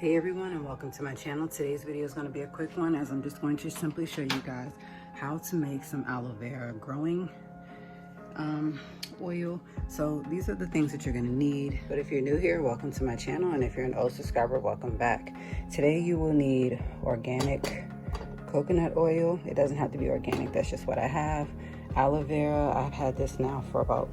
Hey everyone, and welcome to my channel. Today's video is going to be a quick one, as I'm just going to simply show you guys how to make some aloe vera growing oil. So these are the things that you're going to need. But if you're new here, welcome to my channel, and if you're an old subscriber, welcome back. Today you will need organic coconut oil. It doesn't have to be organic, that's just what I have. Aloe vera, I've had this now for about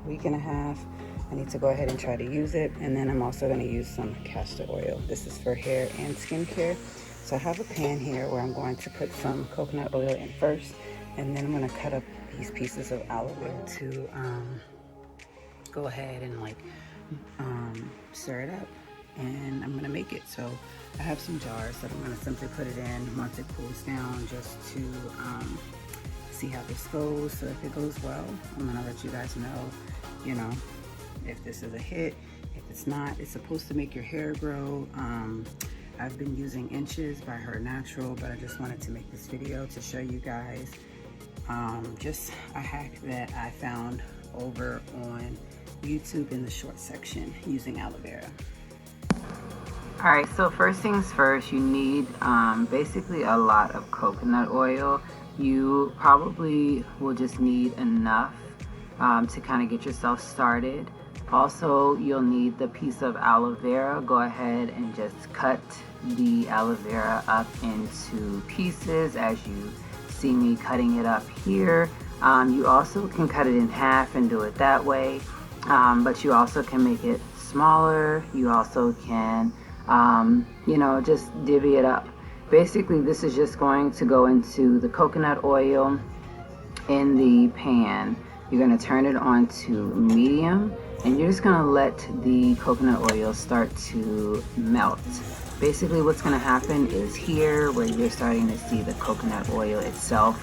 a week and a half. I need to go ahead and try to use it. And then I'm also going to use some castor oil. This is for hair and skincare. So I have a pan here where I'm going to put some coconut oil in first, and then I'm going to cut up these pieces of aloe vera to go ahead and stir it up, and I'm going to make it. So I have some jars that I'm going to simply put it in once it cools down, just to see how this goes. So if it goes well, I'm going to let you guys know, if this is a hit. If it's not, it's supposed to make your hair grow. I've been using Inches by Her Natural, but I just wanted to make this video to show you guys just a hack that I found over on YouTube in the short section using aloe vera. Alright, so first things first, you need basically a lot of coconut oil. You probably will just need enough to kind of get yourself started. Also, you'll need the piece of aloe vera. Go ahead and just cut the aloe vera up into pieces as you see me cutting it up here. You also can cut it in half and do it that way, but you also can make it smaller. You also can, just divvy it up. Basically, this is just going to go into the coconut oil in the pan. You're going to turn it on to medium, and you're just going to let the coconut oil start to melt. Basically what's going to happen is here where you're starting to see the coconut oil itself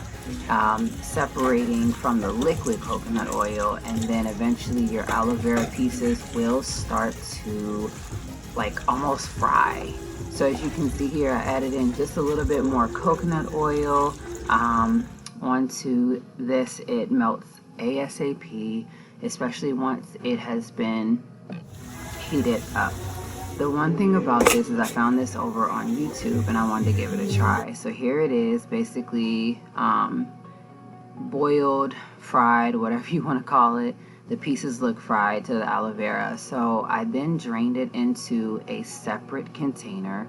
separating from the liquid coconut oil, and then eventually your aloe vera pieces will start to almost fry. So as you can see here, I added in just a little bit more coconut oil onto this. It melts ASAP, especially once it has been heated up. The one thing about this is I found this over on YouTube and I wanted to give it a try. So here it is, basically boiled, fried, whatever you want to call it. The pieces look fried to the aloe vera. So I then drained it into a separate container.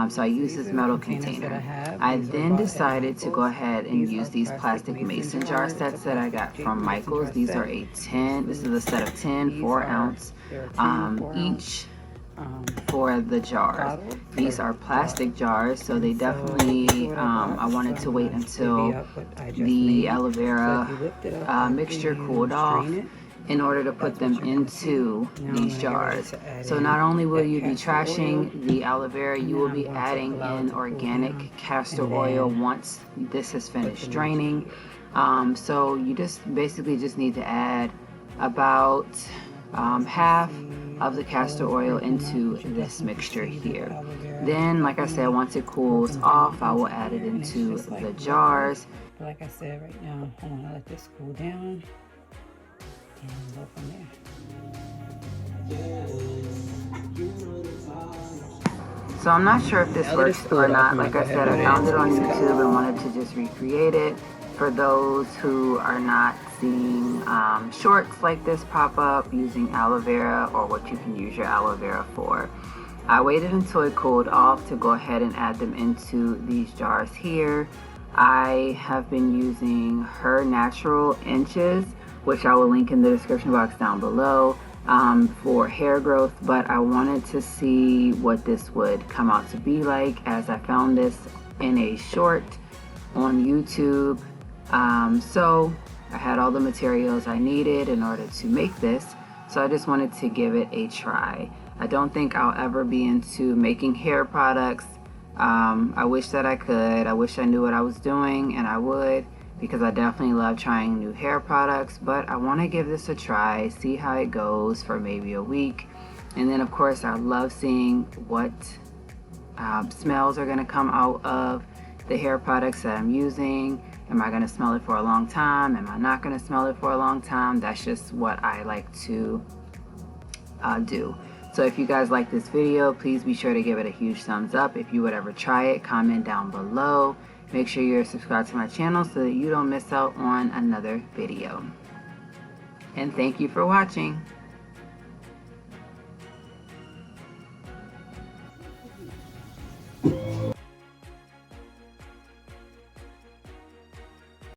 So I used this metal container. I then decided to go ahead and use these plastic mason jar sets that I got from Michael's. These are a 10, this is a set of 10 4-ounce each for the jars. These are plastic jars, so they definitely, I wanted to wait until the aloe vera mixture cooled off in order to put them into these jars. So not only will you be trashing the aloe vera, you will be adding in organic castor oil once this is finished draining. So you basically just need to add about half of the castor oil into this mixture here. Then, like I said, once it cools off, I will add it into the jars. Like I said, right now, I want to let this cool down and go from there. So I'm not sure if this works or not. Like I said, I found it on YouTube and wanted to just recreate it. For those who are not seeing shorts like this pop up using aloe vera, or what you can use your aloe vera for, I waited until it cooled off to go ahead and add them into these jars here. I have been using Her Natural Inches, which I will link in the description box down below, for hair growth, but I wanted to see what this would come out to be like, as I found this in a short on YouTube. So I had all the materials I needed in order to make this, so I just wanted to give it a try. I don't think I'll ever be into making hair products. I wish that I could. I wish I knew what I was doing, and I would, because I definitely love trying new hair products. But I want to give this a try, see how it goes for maybe a week, and then of course I love seeing what smells are going to come out of the hair products that I'm using. Am I going to smell it for a long time? Am I not going to smell it for a long time? That's just what I like to do. So if you guys like this video, please be sure to give it a huge thumbs up. If you would ever try it, comment down below. Make sure you're subscribed to my channel so that you don't miss out on another video. And thank you for watching.